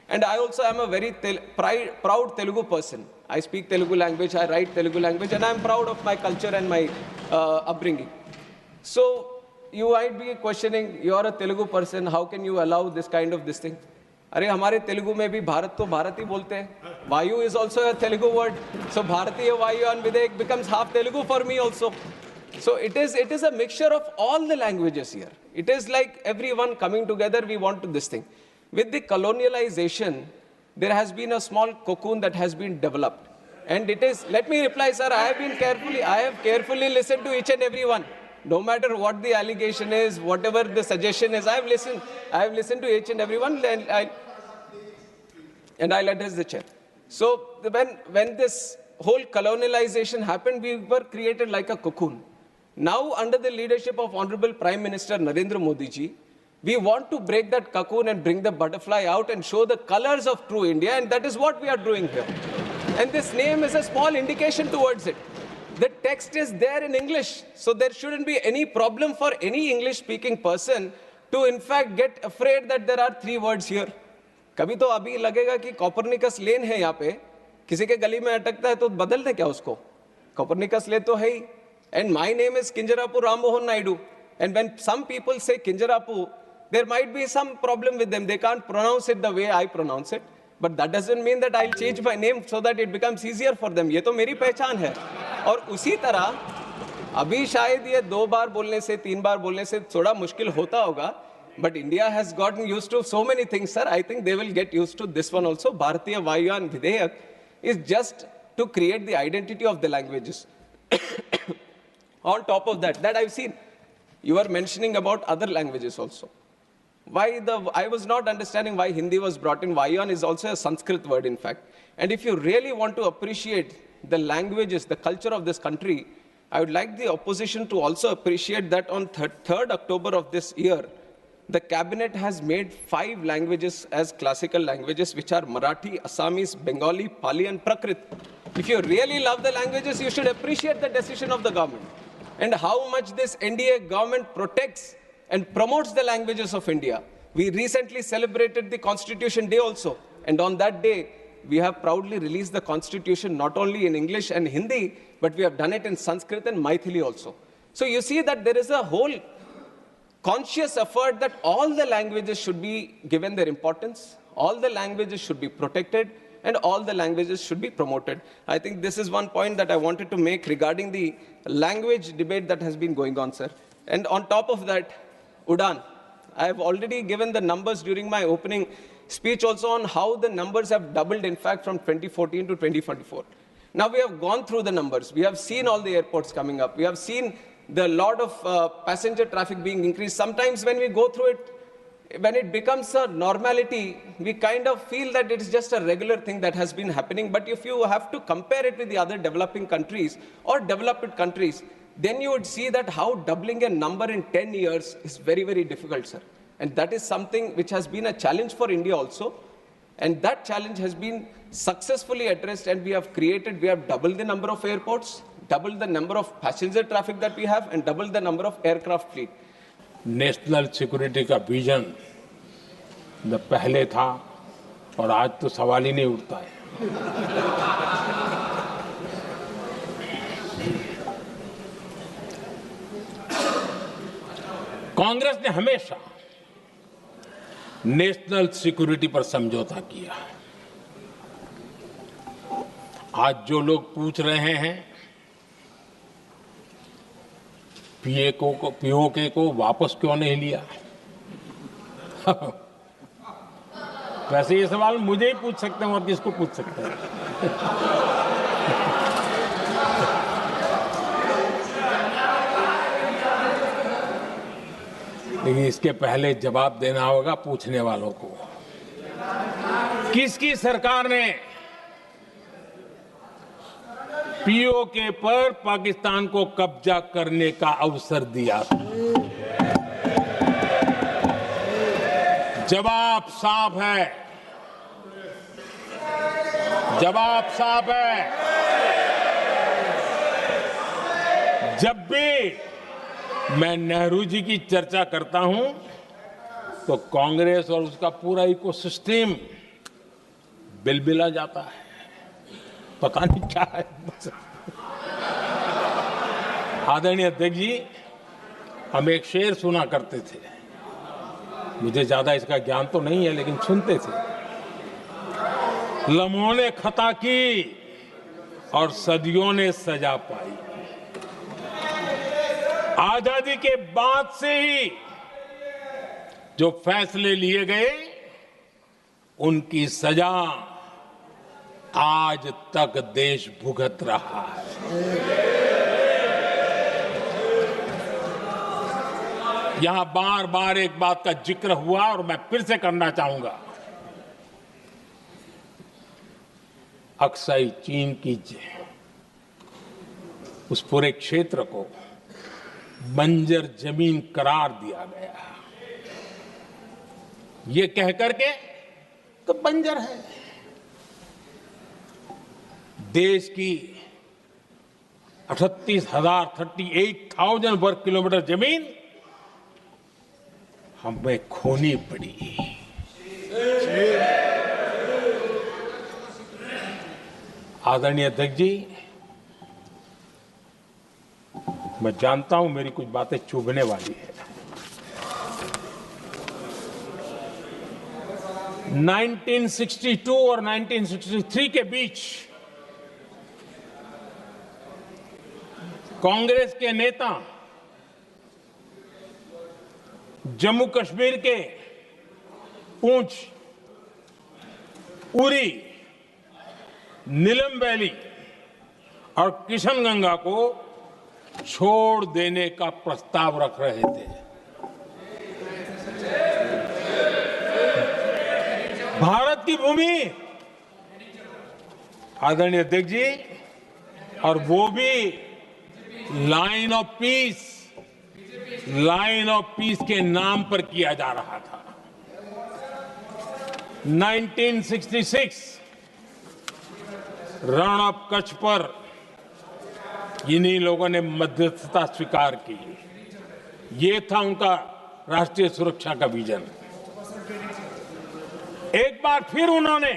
And I also am a very proud Telugu person. I speak Telugu language, I write Telugu language, and I am proud of my culture and my upbringing. So you might be questioning, you are a Telugu person, how can you allow this kind of this thing? अरे हमारे तेलुगु में भी भारत तो भारत ही बोलते हैं. वायु is also a Telugu word. So Bharatiya Vayu and Videk becomes half Telugu for me also. So it is a mixture of all the languages here. It is like everyone coming together, we want to this thing. With the colonialization, there has been a small cocoon that has been developed. And it is, let me reply, sir, I have carefully listened to each and every one. No matter what the allegation is, whatever the suggestion is, I have listened to each and every one, and I'll address the chair. So when this whole colonialization happened, we were created like a cocoon. Now, under the leadership of Honorable Prime Minister Narendra Modi ji, we want to break that cocoon and bring the butterfly out and show the colors of true India, and that is what we are doing here. And this name is a small indication towards it. The text is there in English, so there shouldn't be any problem for any English-speaking person to in fact get afraid that there are 3 words here. कभी तो अभी लगेगा कि Copernicus lane है यहाँ पे, किसी के गली में अटकता है तो बदल दे क्या उसको? कॉपरनिकस लेन तो है ही. And my name is Kinjarapu Ram Mohan Naidu. And when some people say Kinjarapu, there might be some problem with them. They can't pronounce it the way I pronounce it. But that doesn't mean that I'll change my name so that it becomes easier for them. ये तो मेरी पहचान है. और उसी तरह अभी शायद ये 2 बार बोलने से 3 बार बोलने से थोड़ा मुश्किल होता होगा. But India has gotten used to so many things, sir. I think they will get used to this one also. Bharatiya Vayu Videyak is just to create the identity of the languages. On top of that I've seen, you are mentioning about other languages also. I was not understanding why Hindi was brought in. Vayan is also a Sanskrit word, in fact. And if you really want to appreciate the languages, the culture of this country, I would like the opposition to also appreciate that on 3rd October of this year, the cabinet has made 5 languages as classical languages, which are Marathi, Assamese, Bengali, Pali, and Prakrit. If you really love the languages, you should appreciate the decision of the government and how much this NDA government protects and promotes the languages of India. We recently celebrated the Constitution Day also. And on that day, we have proudly released the Constitution not only in English and Hindi, but we have done it in Sanskrit and Maithili also. So you see that there is a whole conscious effort that all the languages should be given their importance, all the languages should be protected, and all the languages should be promoted. I think this is one point that I wanted to make regarding the language debate that has been going on, sir. And on top of that, Udan, I have already given the numbers during my opening speech also on how the numbers have doubled, in fact, from 2014 to 2024. Now we have gone through the numbers. We have seen all the airports coming up. We have seen the lot of passenger traffic being increased. Sometimes when we go through it, when it becomes a normality, we kind of feel that it's just a regular thing that has been happening. But if you have to compare it with the other developing countries or developed countries, then you would see that how doubling a number in 10 years is very, very difficult, sir. And that is something which has been a challenge for India also. And that challenge has been successfully addressed, and we have doubled the number of airports, doubled the number of passenger traffic that we have, and doubled the number of aircraft fleet. National security का vision न पहले था और आज तो सवाल ही नहीं उठता है। कांग्रेस ने हमेशा नेशनल सिक्योरिटी पर समझौता किया। आज जो लोग पूछ रहे हैं पीओके को वापस क्यों नहीं लिया, वैसे ये सवाल मुझे ही पूछ सकते हैं और किसको पूछ सकते हैं। लेकिन इसके पहले जवाब देना होगा पूछने वालों को। किसकी सरकार ने पीओके पर पाकिस्तान को कब्जा करने का अवसर दिया? जवाब साफ है, जवाब साफ है। जब भी मैं नेहरू जी की चर्चा करता हूं तो कांग्रेस और उसका पूरा इकोसिस्टम बिलबिला जाता है, पता नहीं क्या है। आदरणीय अध्यक्ष जी, हम एक शेर सुना करते थे, मुझे ज्यादा इसका ज्ञान तो नहीं है लेकिन सुनते थे। लम्हों ने खता की और सदियों ने सजा पाई। आजादी के बाद से ही जो फैसले लिए गए उनकी सजा आज तक देश भुगत रहा है। यहां बार बार एक बात का जिक्र हुआ और मैं फिर से करना चाहूंगा। अक्साई चीन की उस पूरे क्षेत्र को बंजर जमीन करार दिया गया, ये कह करके तो बंजर है। देश की 38,000 वर्ग किलोमीटर जमीन हमें खोनी पड़ी। आदरणीय अध्यक्ष जी, मैं जानता हूं मेरी कुछ बातें चुभने वाली है। 1962 और 1963 के बीच कांग्रेस के नेता जम्मू कश्मीर के पूंछ, उरी, नीलम वैली और किशनगंगा को छोड़ देने का प्रस्ताव रख रहे थे। भारत की भूमि, आदरणीय अध्यक्ष जी, और वो भी लाइन ऑफ पीस के नाम पर किया जा रहा था। 1966 रण ऑफ कच्छ पर इन्हीं लोगों ने मध्यस्थता स्वीकार की। ये था उनका राष्ट्रीय सुरक्षा का विजन। एक बार फिर उन्होंने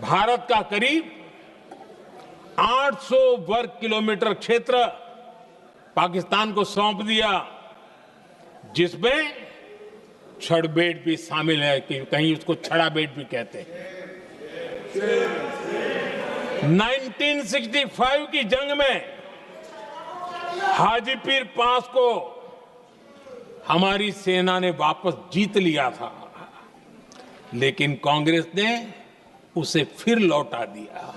भारत का करीब 800 वर्ग किलोमीटर क्षेत्र पाकिस्तान को सौंप दिया, जिसमें छड़बेट भी शामिल है, कि कहीं उसको छड़ा बेट भी कहते हैं। 1965 की जंग में हाजीपीर पास को हमारी सेना ने वापस जीत लिया था, लेकिन कांग्रेस ने उसे फिर लौटा दिया।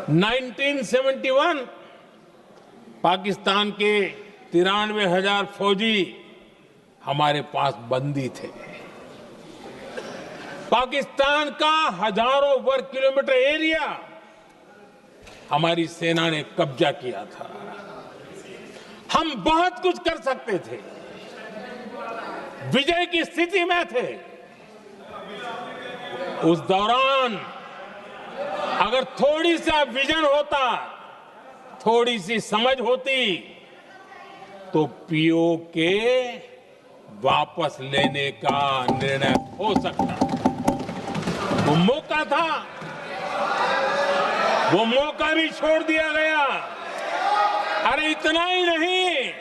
1971 पाकिस्तान के 93,000 फौजी हमारे पास बंदी थे। पाकिस्तान का हजारों वर्ग किलोमीटर एरिया हमारी सेना ने कब्जा किया था। हम बहुत कुछ कर सकते थे, विजय की स्थिति में थे। उस दौरान अगर थोड़ी सा विजन होता, थोड़ी सी समझ होती, तो पीओके वापस लेने का निर्णय हो सकता। वो मौका था, वो मौका भी छोड़ दिया गया। अरे इतना ही नहीं,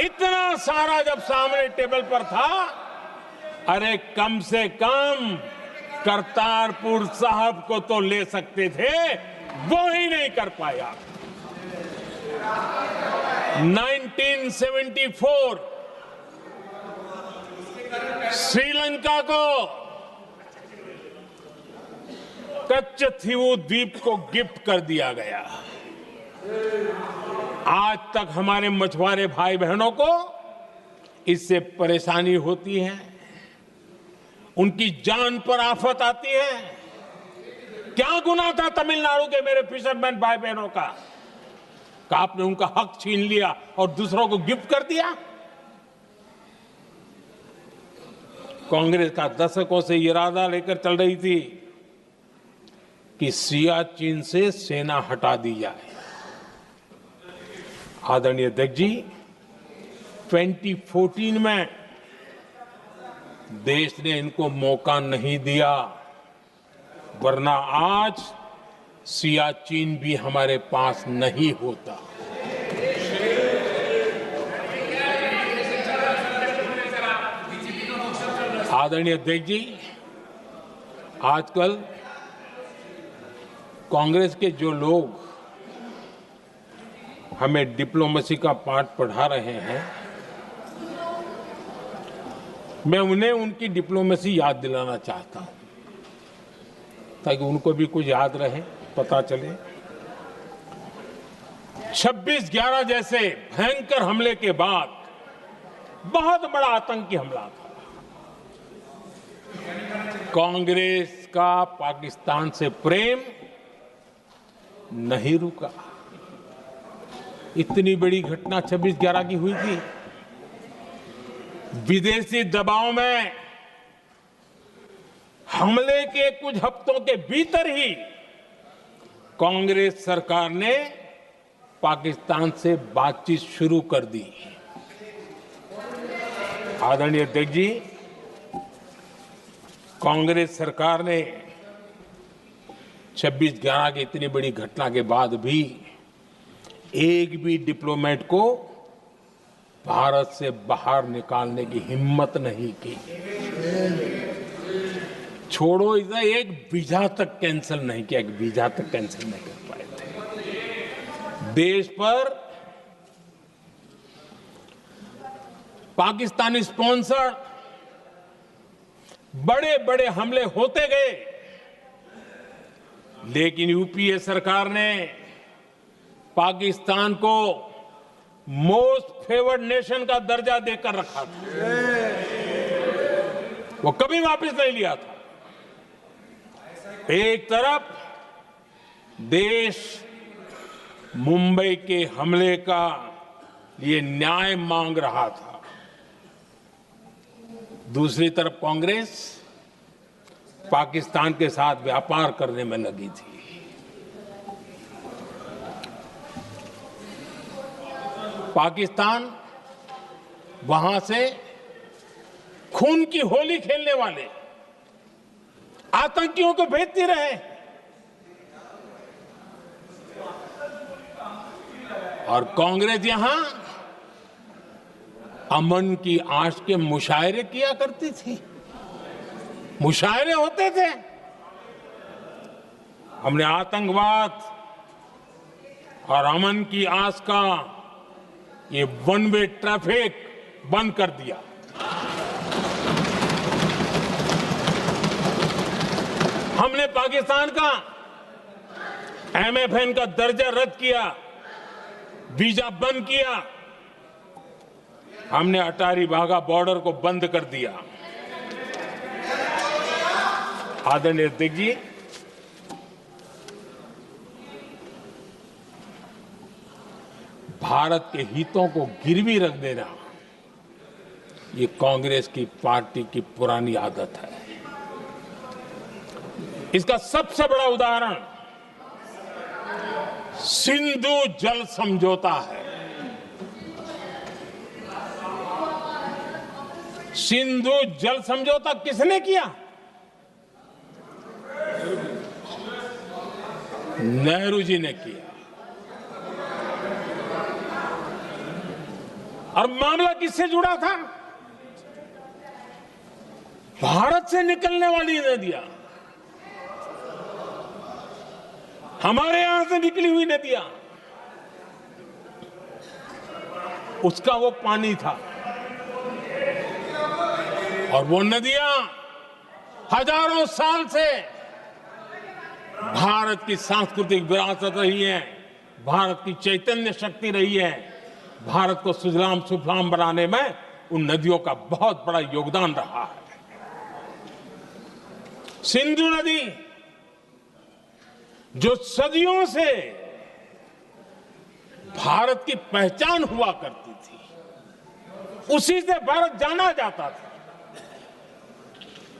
इतना सारा जब सामने टेबल पर था, अरे कम से कम करतारपुर साहब को तो ले सकते थे, वो ही नहीं कर पाया। 1974 श्रीलंका को कच्चथीवू द्वीप को गिफ्ट कर दिया गया। आज तक हमारे मछुआरे भाई बहनों को इससे परेशानी होती है, उनकी जान पर आफत आती है। क्या गुनाह था तमिलनाडु के मेरे फिशरमैन भाई बहनों का, कि आपने उनका हक छीन लिया और दूसरों को गिफ्ट कर दिया? कांग्रेस का दशकों से इरादा लेकर चल रही थी कि सियाचिन से सेना हटा दी जाए। आदरणीय अध्यक्ष जी, 2014 में देश ने इनको मौका नहीं दिया, वरना आज सियाचिन भी हमारे पास नहीं होता। आदरणीय अध्यक्ष जी, आजकल कांग्रेस के जो लोग हमें डिप्लोमेसी का पाठ पढ़ा रहे हैं, मैं उन्हें उनकी डिप्लोमेसी याद दिलाना चाहता हूं, ताकि उनको भी कुछ याद रहे, पता चले। 26/11 जैसे भयंकर हमले के बाद बहुत बड़ा आतंकी हमला था। कांग्रेस का पाकिस्तान से प्रेम नहीं रुका। इतनी बड़ी घटना 26/11 की हुई थी। विदेशी दबाव में हमले के कुछ हफ्तों के भीतर ही कांग्रेस सरकार ने पाकिस्तान से बातचीत शुरू कर दी। आदरणीय अध्यक्ष जी, कांग्रेस सरकार ने 26/11 की इतनी बड़ी घटना के बाद भी एक भी डिप्लोमेट को भारत से बाहर निकालने की हिम्मत नहीं की। छोड़ो, इसे एक वीजा तक कैंसिल नहीं किया, एक वीजा तक कैंसिल नहीं कर पाए थे। देश पर पाकिस्तानी स्पॉन्सर बड़े बड़े हमले होते गए, लेकिन यूपीए सरकार ने पाकिस्तान को मोस्ट फेवर्ड नेशन का दर्जा देकर रखा था। वो कभी वापस नहीं लिया था। एक तरफ देश मुंबई के हमले का ये न्याय मांग रहा था, दूसरी तरफ कांग्रेस पाकिस्तान के साथ व्यापार करने में लगी थी। पाकिस्तान वहां से खून की होली खेलने वाले आतंकियों को भेजते रहे, और कांग्रेस यहां अमन की आश के मुशायरे किया करती थी। मुशायरे होते थे। हमने आतंकवाद और अमन की आस का ये वन वे ट्रैफिक बंद कर दिया। हमने पाकिस्तान का MFN का दर्जा रद्द किया, वीजा बंद किया। हमने अटारी वाघा बॉर्डर को बंद कर दिया। आदरणीय अध्यक्ष जी, भारत के हितों को गिरवी रख देना ये कांग्रेस की पार्टी की पुरानी आदत है। इसका सबसे बड़ा उदाहरण सिंधु जल समझौता है। सिंधु जल समझौता किसने किया? नेहरू जी ने किया। और मामला किससे जुड़ा था? भारत से निकलने वाली नदियां, हमारे यहां से निकली हुई नदियां, उसका वो पानी था। और वो नदियां हजारों साल से भारत की सांस्कृतिक विरासत रही है, भारत की चैतन्य शक्ति रही है। भारत को सुजलाम सुफलाम बनाने में उन नदियों का बहुत बड़ा योगदान रहा है। सिंधु नदी जो सदियों से भारत की पहचान हुआ करती थी, उसी से भारत जाना जाता था।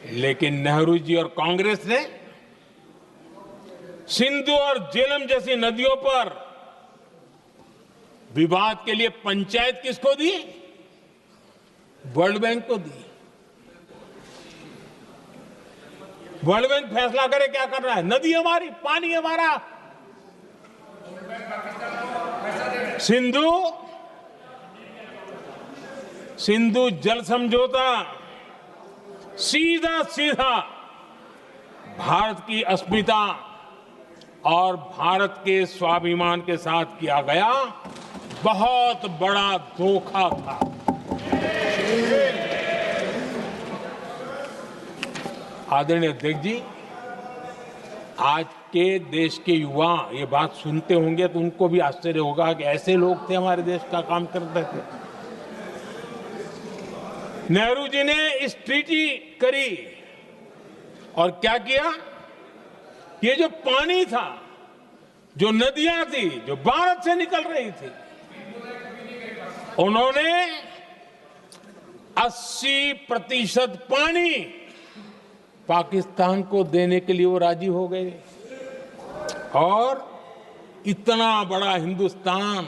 लेकिन नेहरू जी और कांग्रेस ने सिंधु और झेलम जैसी नदियों पर विवाद के लिए पंचायत किसको दी? वर्ल्ड बैंक को दी। वर्ल्ड बैंक फैसला करे क्या कर रहा है, नदी हमारी, पानी हमारा। सिंधु जल समझौता सीधा सीधा भारत की अस्मिता और भारत के स्वाभिमान के साथ किया गया बहुत बड़ा धोखा था। आदरणीय अध्यक्ष जी, आज के देश के युवा ये बात सुनते होंगे तो उनको भी आश्चर्य होगा कि ऐसे लोग थे हमारे देश का काम करते थे। नेहरू जी ने इस ट्रीटी करी और क्या किया, ये जो पानी था, जो नदियां थी, जो भारत से निकल रही थी, उन्होंने 80% पानी पाकिस्तान को देने के लिए वो राजी हो गए। और इतना बड़ा हिंदुस्तान,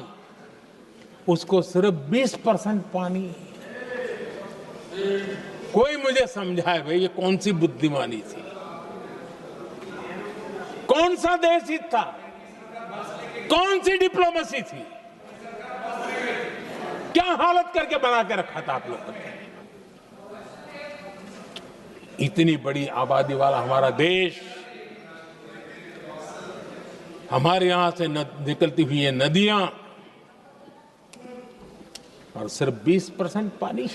उसको सिर्फ 20% पानी। कोई मुझे समझाए भाई ये कौन सी बुद्धिमानी थी, कौन सा देश हित था, कौन सी डिप्लोमेसी थी, क्या हालत करके बना के रखा था आप लोगों ने। इतनी बड़ी आबादी वाला हमारा देश, हमारे यहां से निकलती हुई ये नदियां और सिर्फ 20% पानी।